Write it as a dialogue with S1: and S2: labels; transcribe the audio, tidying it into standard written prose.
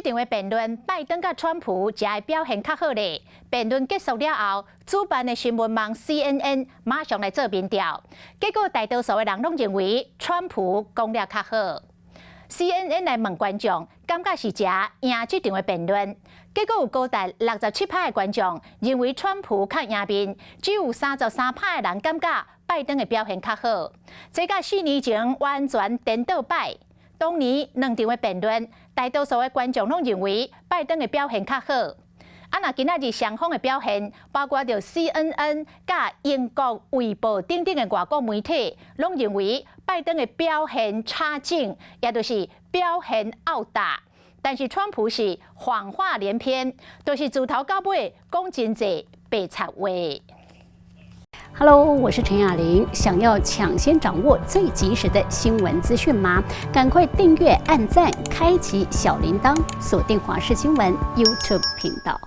S1: 这场的辩论，拜登甲川普才会表现较好咧。辩论结束了后，主办的新闻网 CNN 马上来做民调，结果大多数的人拢认为川普讲了较好。CNN 来问观众，感觉是谁赢这场的辩论？结果有高达67%的观众认为川普较赢面，只有33%的人感觉拜登的表现较好。这甲4年前完全颠倒摆。当年两场的辩论，大多数的观众拢认为拜登的表现较好。那今仔日双方的表现，包括着 CNN 甲英国《卫报》等等的外国媒体，拢认为拜登的表现差劲，也就是表现傲大。但是川普是谎话连篇，都是自头到尾讲真济白贼话。
S2: Hello， 我是陈雅玲。想要抢先掌握最及时的新闻资讯吗？赶快订阅、按赞、开启小铃铛，锁定华视新闻 YouTube 频道。